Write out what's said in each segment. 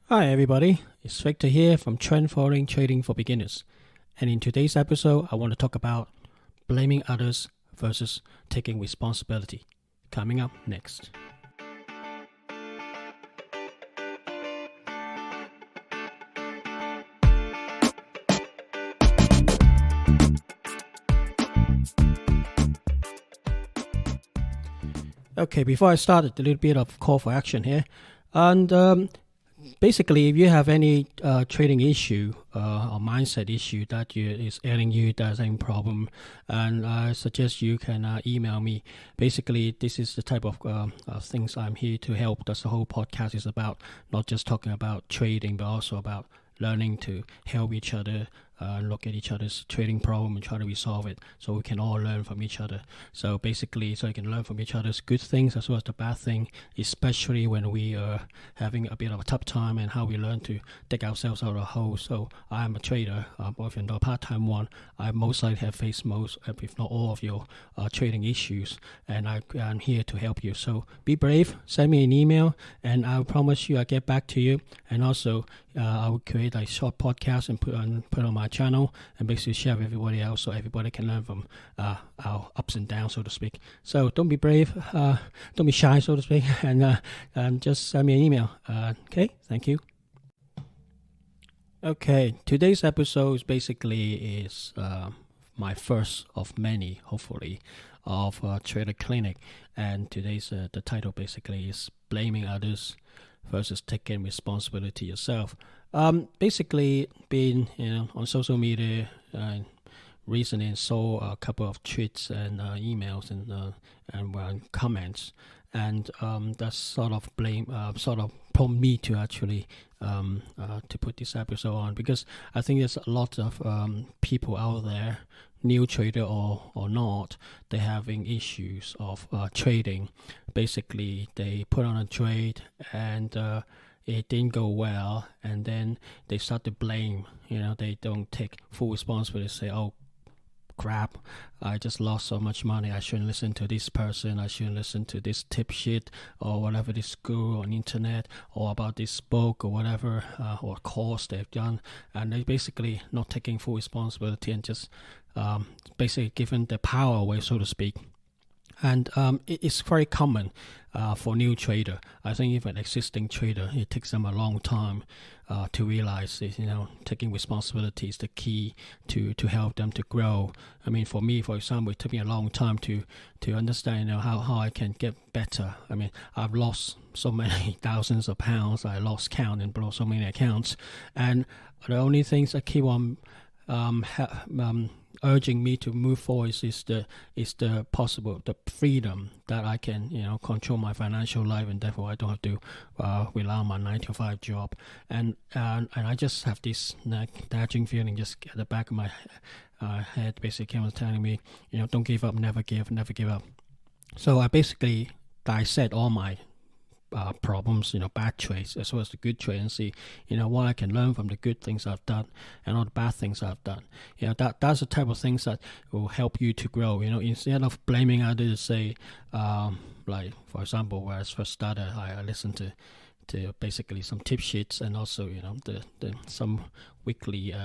Hi everybody, it's Victor here from Trend Following Trading for Beginners. And in today's episode, I want to talk about blaming others versus taking responsibility. Coming up next. Okay, before I start, a little bit of call for action here. And basically, if you have any trading issue or mindset issue that is ailing you, that's a problem, and I suggest you can email me. Basically, this is the type of things I'm here to help. That's the whole podcast is about, not just talking about trading, but also about learning to help each other, look at each other's trading problem and try to resolve it, so we can all learn from each other. So basically, so you can learn from each other's good things as well as the bad thing, especially when we are having a bit of a tough time, and how we learn to dig ourselves out of a hole. So I am a trader, even though a part-time one. I most likely have faced most, if not all, of your trading issues, and I'm here to help you. So be brave, send me an email, and I promise you I'll get back to you. And also, I will create a short podcast and put on my channel, and basically share with everybody else, so everybody can learn from our ups and downs, so to speak. So don't be brave, don't be shy, so to speak, and just send me an email. Okay, thank you. Okay, today's episode is my first of many, hopefully, of Trader Clinic, and today's the title basically is blaming others versus taking responsibility yourself. Basically, being on social media recently, saw a couple of tweets and emails and comments, and that sort of prompted me to actually to put this episode on, because I think there's a lot of people out there, new trader or not, they're having issues of trading. Basically, they put on a trade and it didn't go well, and then they start to blame. They don't take full responsibility. Say, "Oh crap, I just lost so much money. I shouldn't listen to this person. I shouldn't listen to this tip sheet or whatever, this guru on internet, or about this book or whatever, or course they've done." And they basically not taking full responsibility, and just basically giving the power away, so to speak. And it's very common for new trader. I think even existing trader, it takes them a long time to realize that, taking responsibility is the key to help them to grow. I mean, for me, for example, it took me a long time to understand, how I can get better. I mean, I've lost so many thousands of pounds. I lost count and blow so many accounts. And the only things I keep on urging me to move forward is the freedom that I can control my financial life, and therefore I don't have to rely on my 9 to 5 job. And I just have this nagging feeling just at the back of my head, basically came telling me, don't give up, never give up. So I basically dissect all my problems, bad traits as well as the good traits, and see, what I can learn from the good things I've done and all the bad things I've done. That's the type of things that will help you to grow. Instead of blaming others, say, like for example, where I first started, I listened to basically some tip sheets, and also the some weekly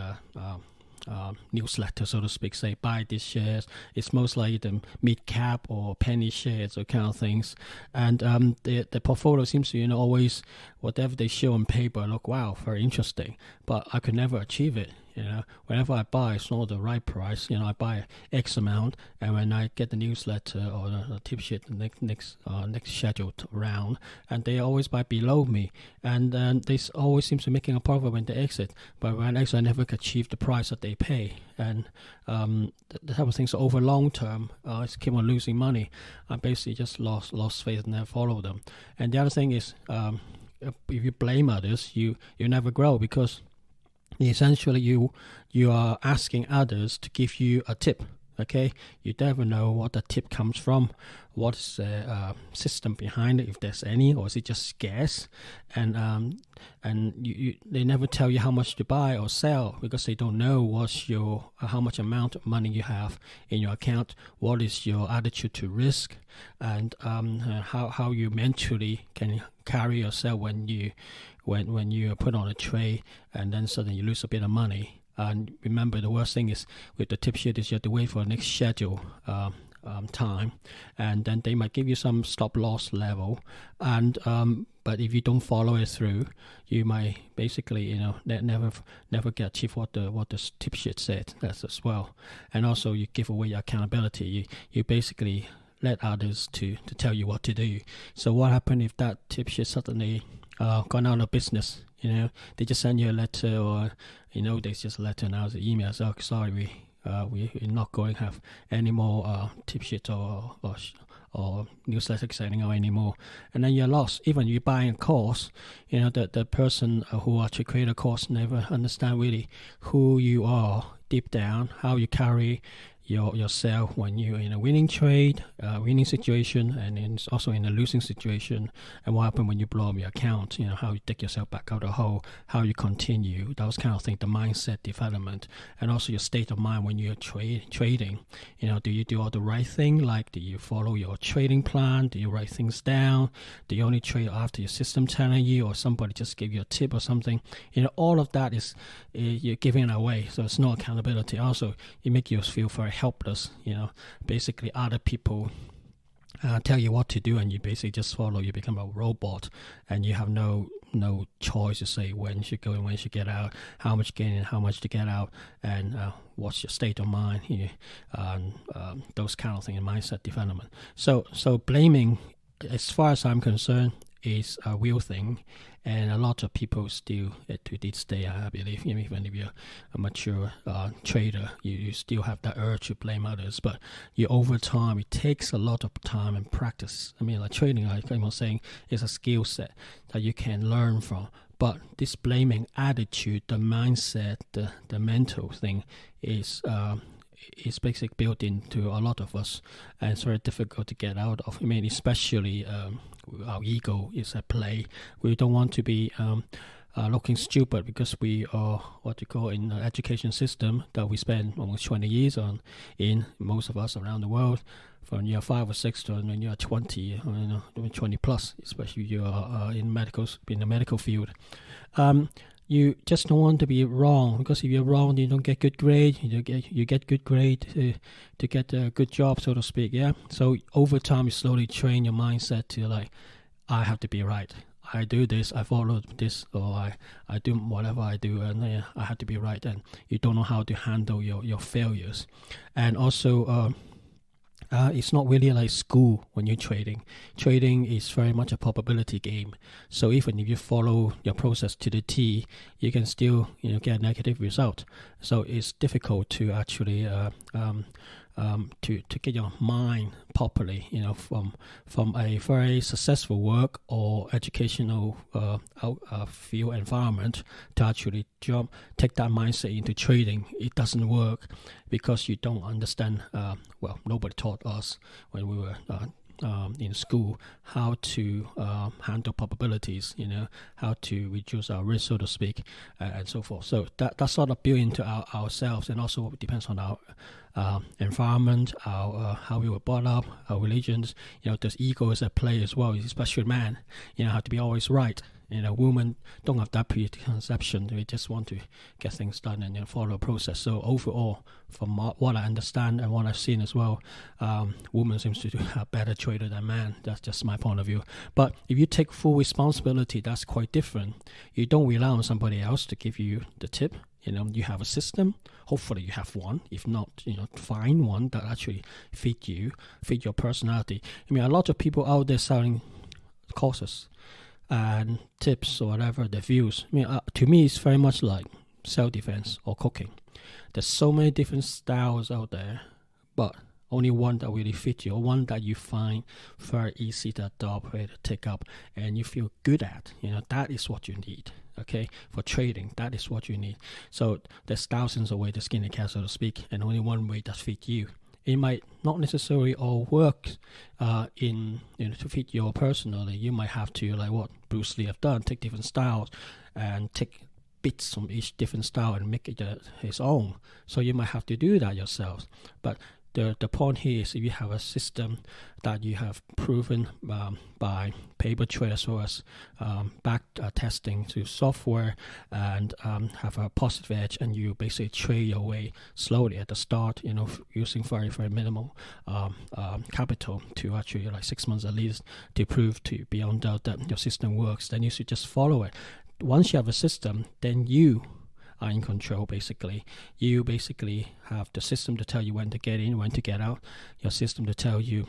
newsletter, so to speak, say buy these shares. It's most likely the mid cap or penny shares or kind of things, and the portfolio seems to always, whatever they show on paper, look, wow, very interesting, but I could never achieve it. Whenever I buy, it's not the right price. I buy X amount, and when I get the newsletter or the tip sheet, the next scheduled round, and they always buy below me, and they always seem to be making a profit when they exit. But when I exit, I never achieve the price that they pay, and the type of things. So over long term, I keep on losing money. I basically just lost faith and never follow them. And the other thing is, if you blame others, you never grow, because essentially you are asking others to give you a tip. Okay, you never know what the tip comes from, what is the system behind it, if there's any, or is it just scarce? And they never tell you how much to buy or sell because they don't know what's your how much amount of money you have in your account, what is your attitude to risk, and how you mentally can carry yourself when you put on a trade and then suddenly you lose a bit of money. And remember, the worst thing is with the tip sheet is you have to wait for the next schedule time, and then they might give you some stop loss level, and but if you don't follow it through, you might basically never get achieve what the tip sheet said. That's as well, and also you give away your accountability. You basically let others to tell you what to do. So what happened if that tip sheet suddenly gone out of business? They just send you a letter, or they just letter now the email. So sorry, we're not going to have any more tip sheets or newsletter sending out anymore. And then you're lost. Even you buying a course, the person who actually create a course never understand really who you are deep down, how you carry yourself when you're in a winning trade, winning situation, and also in a losing situation, and what happens when you blow up your account, how you take yourself back out of the hole, how you continue, those kind of things, the mindset development, and also your state of mind when you're trading. Do you do all the right thing? Like, do you follow your trading plan? Do you write things down? Do you only trade after your system telling you, or somebody just give you a tip or something? All of that is you're giving it away, so it's no accountability. Also, it makes you feel very helpless. Basically other people tell you what to do, and you basically just follow. You become a robot, and you have no choice to say when you should go and when you should get out, how much gain and how much to get out, and what's your state of mind, those kind of things in mindset development. So blaming, as far as I'm concerned, is a real thing, and a lot of people still, to this day, I believe, even if you're a mature trader, you still have that urge to blame others. But over time, it takes a lot of time and practice. Like trading, like I was saying, is a skill set that you can learn from. But this blaming attitude, the mindset, the mental thing is basically built into a lot of us, and it's very difficult to get out of. Especially our ego is at play. We don't want to be looking stupid because we are what you call in the education system that we spend almost 20 years on, in most of us around the world, from year 5 or 6 to when you're 20, 20 plus, especially you are in the medical field. You just don't want to be wrong, because if you're wrong, you don't get good grade. You get good grade to get a good job, so to speak. Yeah. So over time, you slowly train your mindset to I have to be right. I do this, I follow this, or I do whatever I do, and I have to be right. And you don't know how to handle your failures, and also. It's not really like school when you're trading. Trading is very much a probability game. So even if you follow your process to the T, you can still get a negative result. So it's difficult to actually to get your mind properly, from a very successful work or educational field environment to actually take that mindset into trading. It doesn't work because you don't understand. Nobody taught us when we were in school how to handle probabilities, how to reduce our risk, so to speak, and so forth. So that's sort of built into ourselves, and also depends on our environment, our how we were brought up, our religions. There's egos at play as well, especially man. Have to be always right. Women don't have that preconception. They just want to get things done and follow a process. So overall, from what I understand and what I've seen as well, women seems to do a better trader than man. That's just my point of view. But if you take full responsibility, that's quite different. You don't rely on somebody else to give you the tip. You have a system. Hopefully you have one. If not, find one that actually fit your personality. A lot of people out there selling courses and tips or whatever, their views. To me, it's very much like self-defense or cooking. There's so many different styles out there, but only one that really fits you, or one that you find very easy to adopt, to take up, and you feel good at. That is what you need. Okay, for trading, that is what you need. So there's thousands of ways to skin a cat, so to speak, and only one way that fits you. it might not necessarily all work to fit your personally. You might have to, like what Bruce Lee have done, take different styles and take bits from each different style and make it his own. So you might have to do that yourself. But the point here is if you have a system that you have proven by paper trail as well as back testing to software and have a positive edge, and you basically trade your way slowly at the start, using very, very minimal capital to actually like 6 months at least to prove to beyond doubt that your system works, then you should just follow it. Once you have a system, then you are in control. Basically, you basically have the system to tell you when to get in, when to get out. Your system to tell you,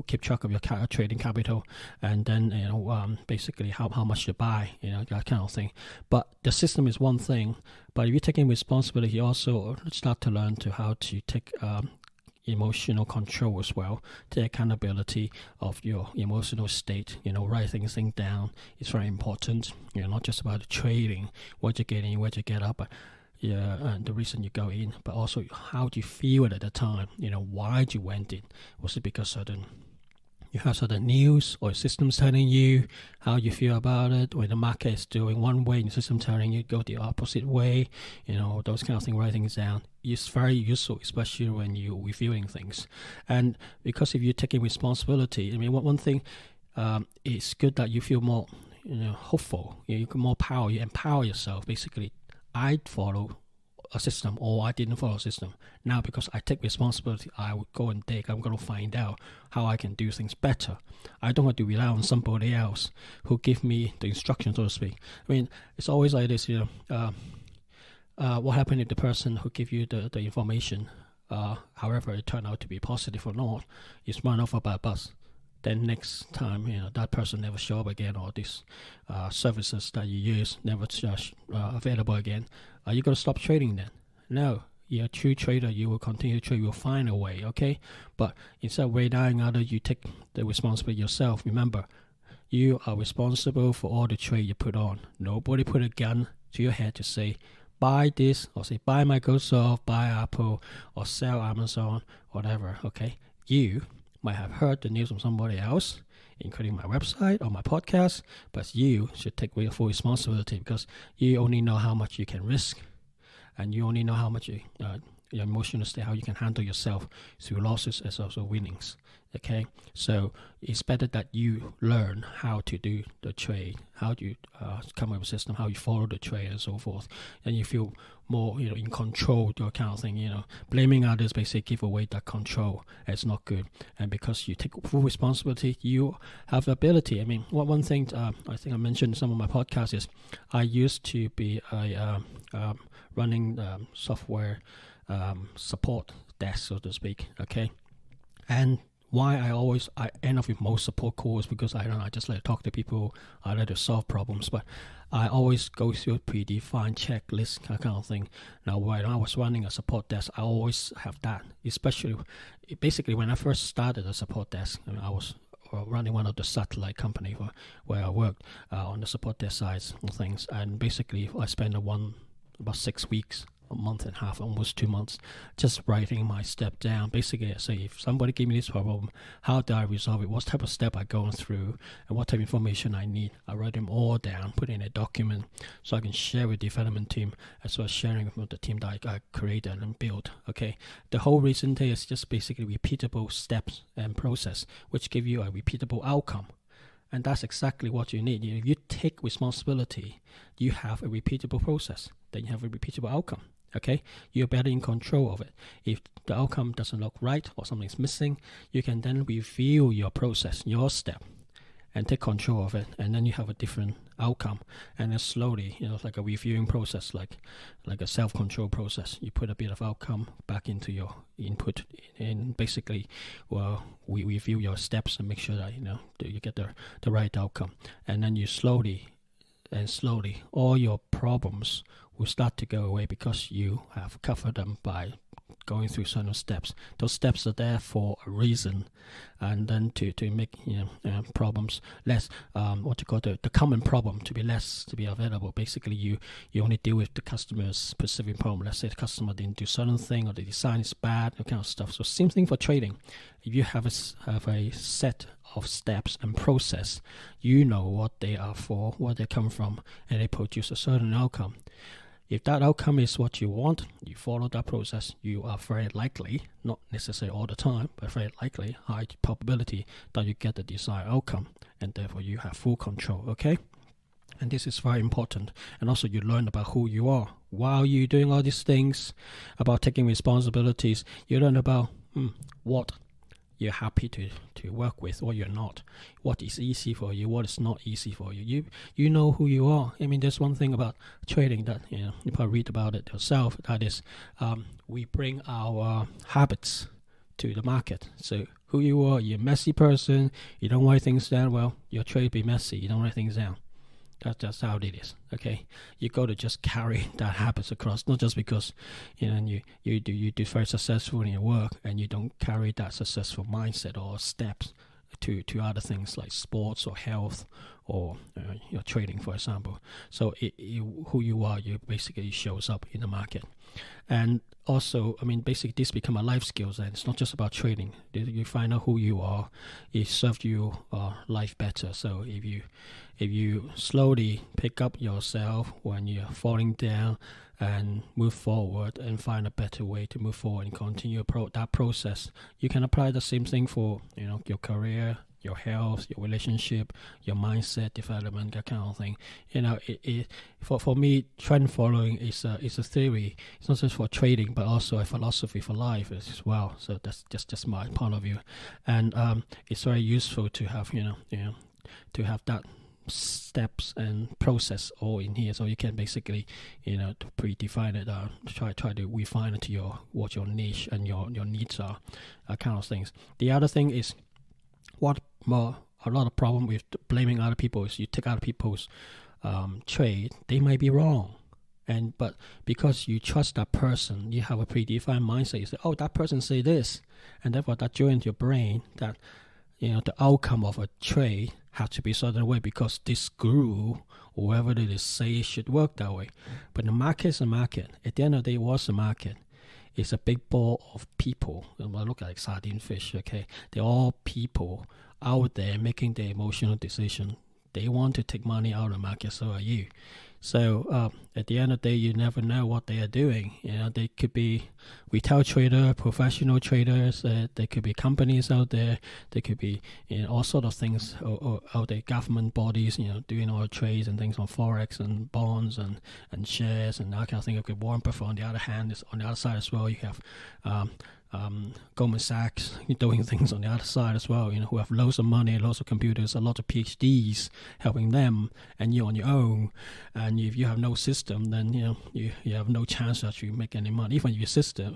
keep track of your trading capital, and then basically how much to buy, that kind of thing. But the system is one thing. But if you're taking responsibility, you also start to learn how to take emotional control as well, the accountability of your emotional state. Writing things down is very important. Not just about the trading, what you get in, where you get up, but and the reason you go in, but also how do you feel at the time. Why you went in? Was it because you have certain news or systems telling you how you feel about it, or the market is doing one way and the system telling you go the opposite way, those kind of things. Writing things down is very useful, especially when you're reviewing things. And because if you're taking responsibility, one thing, it's good that you feel more hopeful. You get more power, you empower yourself. Basically, I follow a system or I didn't follow a system. Now, because I take responsibility, I would go and dig. I'm going to find out how I can do things better. I don't have to rely on somebody else who give me the instructions, so to speak. It's always like this, what happened if the person who give you the information, however it turned out to be positive or not, is run over by a bus? Then next time, that person never show up again, or these services that you use never available again. Are you going to stop trading then? No. You're a true trader. You will continue to trade. You will find a way, okay? But instead of relying on others, you take the responsibility yourself. Remember, you are responsible for all the trade you put on. Nobody put a gun to your head to say, buy this, or say, buy Microsoft, buy Apple, or sell Amazon, whatever, okay? You might have heard the news from somebody else, including my website or my podcast, but you should take full responsibility, because you only know how much you can risk, and you only know how much your emotional state, how you can handle yourself through losses as also winnings. Okay, so it's better that you learn how to do the trade, how you come up with a system, how you follow the trade, and so forth, and you feel more in control of your kind of thing. Blaming others basically give away that control. It's not good. And because you take full responsibility, you have the ability. One thing I think I mentioned in some of my podcasts is I used to be running software support desk, so to speak. Okay, and why I end up with most support calls, because I just like to talk to people, I like to solve problems, but I always go through a predefined checklist kind of thing. Now, when I was running a support desk, I always have that, especially basically when I first started a support desk. I was running one of the satellite company where I worked on the support desk sides of things, and basically I spent about 6 weeks, a month and a half, almost 2 months, just writing my step down. Basically, I say, if somebody gave me this problem, how do I resolve it? What type of step I go through, and what type of information I need? I write them all down, put in a document, so I can share with the development team, as well as sharing with the team that I created and built. Okay, the whole reason there is just basically repeatable steps and process, which give you a repeatable outcome. And that's exactly what you need. If you take responsibility, you have a repeatable process. Then you have a repeatable outcome. Okay, you're better in control of it. If the outcome doesn't look right or something's missing, you can then review your process, your step, and take control of it. And then you have a different outcome. And then slowly, it's like a reviewing process, like a self-control process. You put a bit of outcome back into your input, and basically, we review your steps and make sure that you get the right outcome. And then you slowly, all your problems will start to go away, because you have covered them by going through certain steps. Those steps are there for a reason, and then to make problems less, what you call the common problem to be available. Basically, you only deal with the customer's specific problem. Let's say the customer didn't do certain thing, or the design is bad, that kind of stuff. So same thing for trading. If you have a set of steps and process, you know what they are for, where they come from, and they produce a certain outcome. If that outcome is what you want, you follow that process, you are very likely, not necessarily all the time, but very likely, high probability that you get the desired outcome, and therefore you have full control, okay? And this is very important. And also you learn about who you are. While you're doing all these things, about taking responsibilities, you learn about what you're happy to work with, or you're not. What is easy for you, what is not easy for you. You know who you are. I mean, there's one thing about trading that you probably read about it yourself. That is, we bring our habits to the market. So who you are, you're a messy person. You don't write things down. Well, your trade be messy. You don't write things down. That's how it is. Okay, you got to just carry that habits across, not just because you do very successful in your work, and you don't carry that successful mindset or steps to other things like sports or health or your trading, for example. So who you are, you basically shows up in the market. And also, I mean, basically this become a life skills, and it's not just about trading. You find out who you are, it serves you life better. So if you slowly pick up yourself when you're falling down and move forward and find a better way to move forward and continue that process, you can apply the same thing for your career, your health, your relationship, your mindset development, that kind of thing. For me, trend following is a theory. It's not just for trading, but also a philosophy for life as well. So that's just my point of view, and it's very useful to have to have that steps and process all in here, so you can basically to predefine it, try to refine it to what your niche and your needs are, kind of things. The other thing is a lot of problem with blaming other people is you take other people's trade, they might be wrong, but because you trust that person, you have a predefined mindset. You say, oh, that person say this, and therefore that joins your brain that the outcome of a trade has to be a certain way because this guru or whoever it is say it should work that way. But the market is a market. At the end of the day, what's the market? It's a big ball of people. I look like sardine fish, okay? They're all people out there making the emotional decision. They want to take money out of the market, so are you. So at the end of the day, you never know what they are doing. They could be retail trader, professional traders. There could be companies out there. There could be all sort of things or out there, government bodies, doing all the trades and things on forex and bonds and shares and that kind of thing. Okay, Warren Buffett on the other hand is on the other side as well. You have Goldman Sachs doing things on the other side as well, who have loads of money, lots of computers, a lot of PhDs helping them, and you're on your own. And if you have no system, then you have no chance to actually make any money. Even if you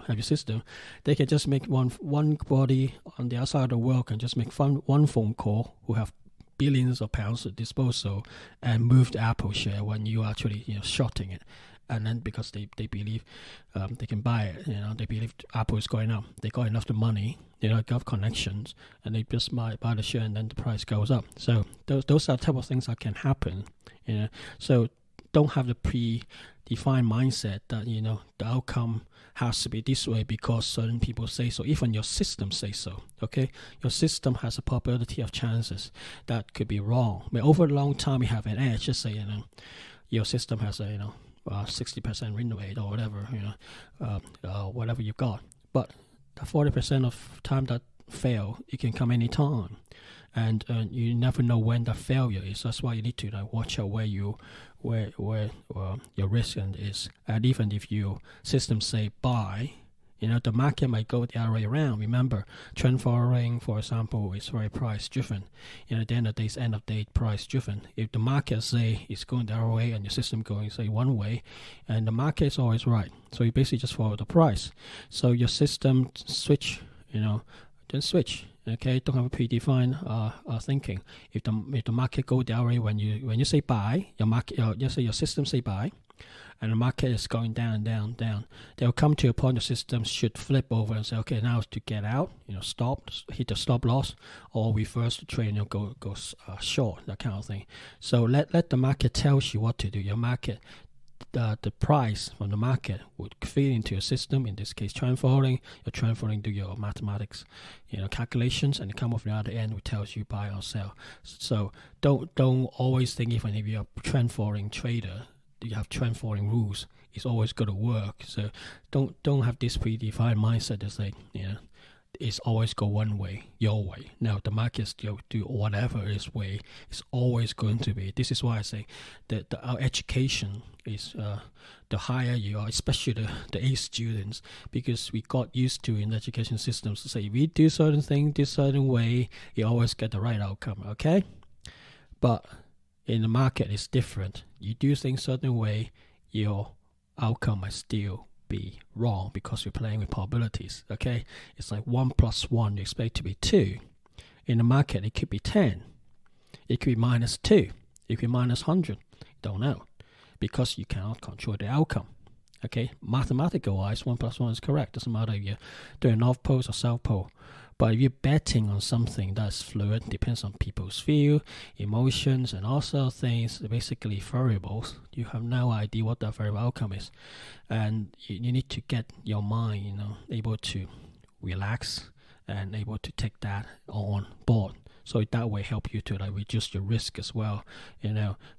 have your system, they can just make one body on the other side of the world can just make one phone call who have billions of pounds at disposal and move the Apple share when you actually shorting it. And then because they believe they can buy it, they believe Apple is going up. They got enough money, got connections, and they just buy the share, and then the price goes up. So those are the type of things that can happen. So don't have the predefined mindset that the outcome has to be this way because certain people say so. Even your system says so. Okay, your system has a probability of chances that could be wrong. I mean, over a long time, you have an edge. Just say your system has a 60% win rate or whatever, whatever you've got. But the 40% of time that fail, it can come any time, and you never know when the failure is. That's why you need to watch out where your risk is. And even if your system say buy, the market might go the other way around. Remember, trend following, for example, is very price driven. At the end of the day, it's end of day price driven. If the market say it's going the other way and your system going say one way, and the market is always right, so you basically just follow the price. So your system switch, then switch. Okay, don't have a predefined thinking. If the market go the other way when you say buy, your system say buy. and the market is going down and down and down, they'll come to a point the system should flip over and say, okay, now it's to get out, stop, hit the stop loss, or reverse the trade, go short, that kind of thing. So let the market tells you what to do. Your market, the price from the market would feed into your system. In this case, trend following. Your trend following do your mathematics, calculations, and come off the other end, which tells you buy or sell. So don't always think, even if you're a trend following trader, you have trend following rules. It's always going to work. So don't have this predefined mindset to say, it's always go one way, your way. No, the markets do whatever its way. It's always going to be. This is why I say that our education is the higher you are, especially the A students, because we got used to in the education systems to say, if we do certain thing, this certain way, you always get the right outcome, okay? But in the market, it's different. You do things certain way, your outcome might still be wrong because you're playing with probabilities, okay? It's like 1 + 1 you expect to be 2. In the market, it could be 10. It could be -2. It could be -100. You don't know because you cannot control the outcome, okay? Mathematical wise, 1 + 1 is correct. Doesn't matter if you're doing North Pole or South Pole. But if you're betting on something that's fluid, depends on people's view, emotions, and also things, basically variables, you have no idea what that variable outcome is. And you need to get your mind, able to relax and able to take that on board. So that way help you to reduce your risk as well.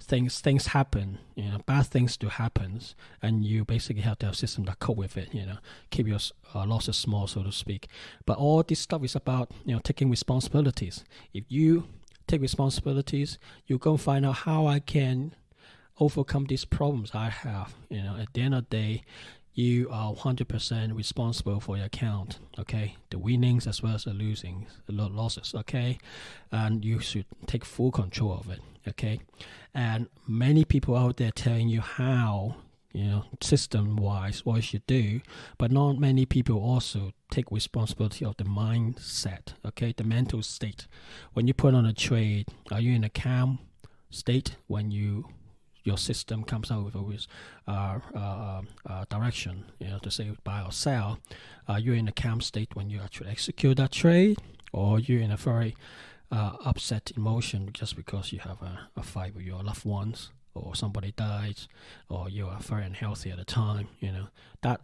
Things happen, bad things do happen, and you basically have to have a system that cope with it, keep your losses small, so to speak. But all this stuff is about, taking responsibilities. If you take responsibilities, you go find out how I can overcome these problems I have. At the end of the day, you are 100% responsible for your account, okay? The winnings as well as the losses, okay? And you should take full control of it, okay? And many people out there telling you how, system-wise, what you should do, but not many people also take responsibility of the mindset, okay? The mental state. When you put on a trade, are you in a calm state when your system comes out with direction, to say buy or sell? You're in a calm state when you actually execute that trade, or you're in a very upset emotion just because you have a fight with your loved ones, or somebody dies, or you are very unhealthy at the time. That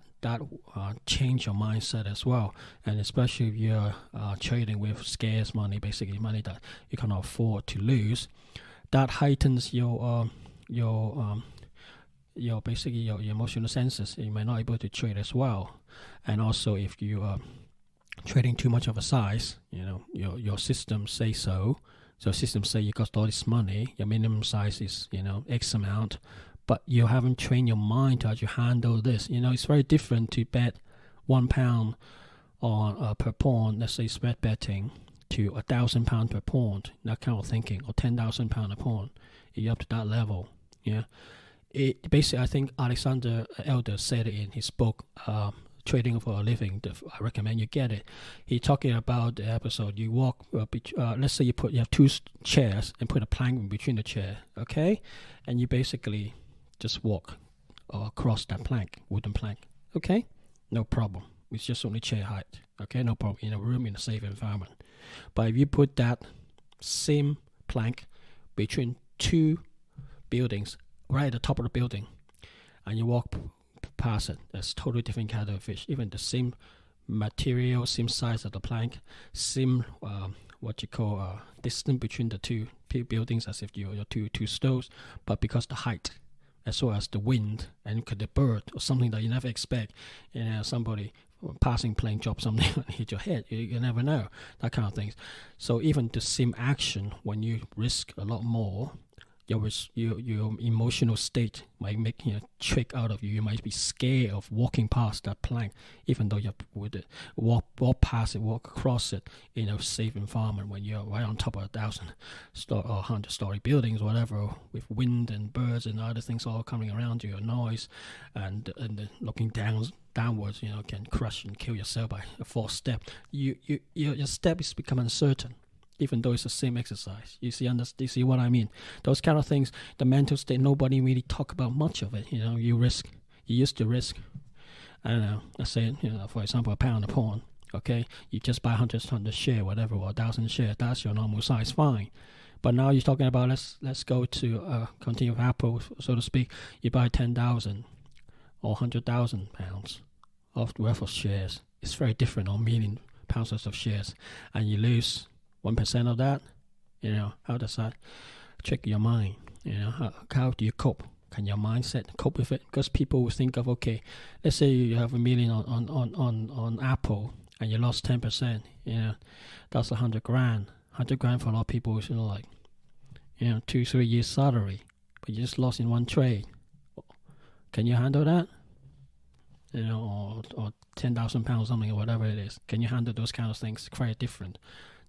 change your mindset as well. And especially if you're trading with scarce money, basically money that you cannot afford to lose, that heightens your basically your emotional senses. You might not be able to trade as well. And also if you are trading too much of a size, your system say so. So system say you got all this money, your minimum size is X amount, but you haven't trained your mind to actually handle this. It's very different to bet £1 on per pawn, let's say spread betting, to £1,000 per pawn, that kind of thinking, or £10,000 a pawn. You're up to that level. It basically, I think Alexander Elder said it in his book, Trading for a Living. I recommend you get it. He's talking about the episode. You walk, let's say you have 2 chairs and put a plank in between the chair, okay? And you basically just walk across that plank, wooden plank, okay? No problem. It's just only chair height, okay? No problem. In a room, in a safe environment. But if you put that same plank between 2 buildings, right at the top of the building, and you walk past it, that's totally different kind of fish. Even the same material, same size of the plank, same distance between the 2 buildings, as if you're two stoves, but because the height, as well as the wind and the bird or something that you never expect, somebody passing plane drop something and hit your head, you never know, that kind of things. So even the same action, when you risk a lot more, your emotional state might make trick out of you. You might be scared of walking past that plank, even though you would walk past it, walk across it in a safe environment when you're right on top of 1,000 or 100-story buildings, whatever, with wind and birds and other things all coming around you, noise, and looking downwards, can crush and kill yourself by a false step. Your step is become uncertain. even though it's the same exercise. You see what I mean? Those kind of things, the mental state, nobody really talk about much of it. You used to risk, I don't know, let's say, for example, a pound of porn. Okay, you just buy 100 share, whatever, or 1,000 share. That's your normal size, fine. But now you're talking about let's go to continue with Apple, so to speak. You buy 10,000 or 100,000 pounds worth of shares. It's very different, or million pounds worth of shares, and you lose 1% of that. How does that trick your mind? How do you cope? Can your mindset cope with it? Because people will think of, okay, let's say you have $1 million on Apple and you lost 10%. That's 100 grand. 100 grand for a lot of people is 2-3 years salary, but you just lost in one trade. Can you handle that? Or 10,000 pounds, something, or whatever it is. Can you handle those kind of things? Quite different,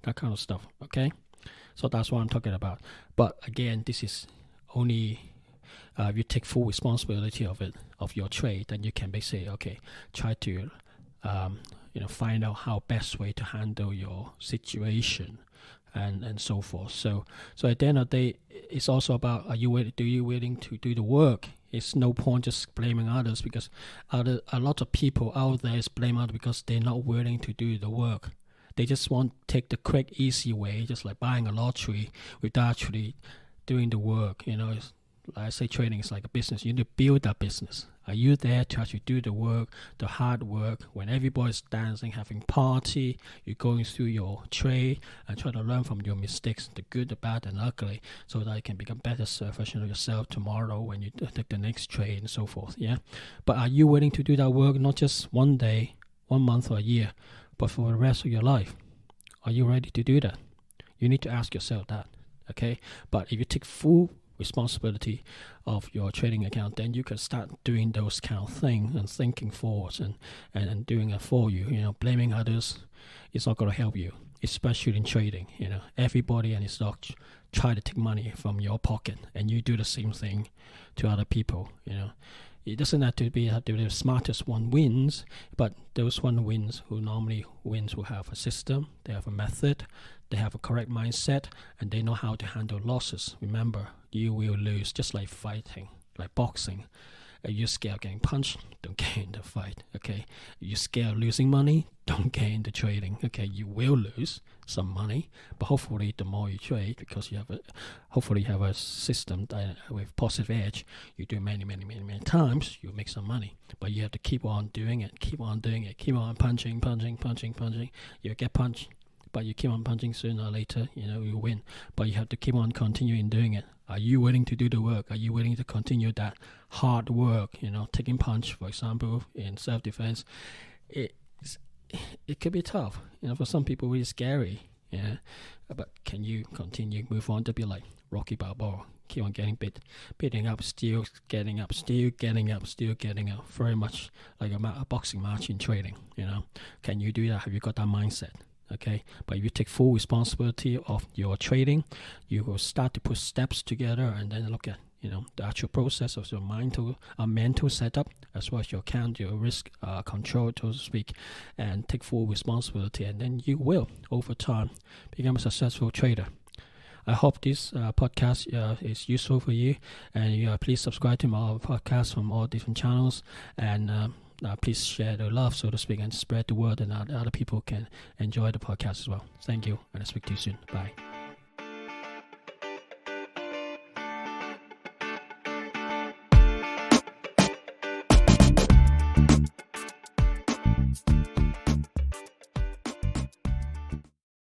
that kind of stuff. Okay, so that's what I'm talking about. But again, this is only if you take full responsibility of your trade, then you can basically try to find out how best way to handle your situation and so forth. So at the end of the day, it's also about are you willing to do the work? It's no point just blaming others, because a lot of people out there is blame others because they're not willing to do the work. They just want to take the quick, easy way, just like buying a lottery without actually doing the work. I say trading is like a business. You need to build that business. Are you there to actually do the work, the hard work? When everybody's dancing, having party, you're going through your trade and try to learn from your mistakes, the good, the bad, and ugly, so that you can become better version of yourself tomorrow when you take the next trade and so forth. Yeah, but are you willing to do that work, not just one day, 1 month, or a year, but for the rest of your life? Are you ready to do that? You need to ask yourself that. Okay, but if you take full responsibility of your trading account, then you can start doing those kind of things and thinking forwards and doing it for you. Blaming others is not going to help you, especially in trading. Everybody and his dog try to take money from your pocket, and you do the same thing to other people. It doesn't have to be the smartest one wins, but those one wins who normally wins who have a system, they have a method, they have a correct mindset, and they know how to handle losses. Remember, you will lose, just like fighting, like boxing. You're scared of getting punched, don't get in the fight. Okay, you're scared of losing money, don't get into trading. Okay, you will lose some money, but hopefully the more you trade, because you have a system that with positive edge, you do many times, you make some money. But you have to keep on doing it, keep on punching. You get punched, but you keep on punching, sooner or later, you win. But you have to keep on continuing doing it. Are you willing to do the work? Are you willing to continue that hard work? Taking punch, for example, in self-defense, it could be tough. For some people, really scary. Yeah, but can you continue, move on to be like Rocky Balboa? Keep on getting beating up, still getting up, still getting up. Very much like a boxing match in trading. Can you do that? Have you got that mindset? Okay, but if you take full responsibility of your trading, you will start to put steps together and then look at the actual process of your mental setup, as well as your account, your risk control, so to speak, and take full responsibility, and then you will over time become a successful trader. I hope this podcast is useful for you, and please subscribe to my podcast from all different channels, and please share the love, so to speak, and spread the word, and other people can enjoy the podcast as well. Thank you, and I'll speak to you soon. Bye.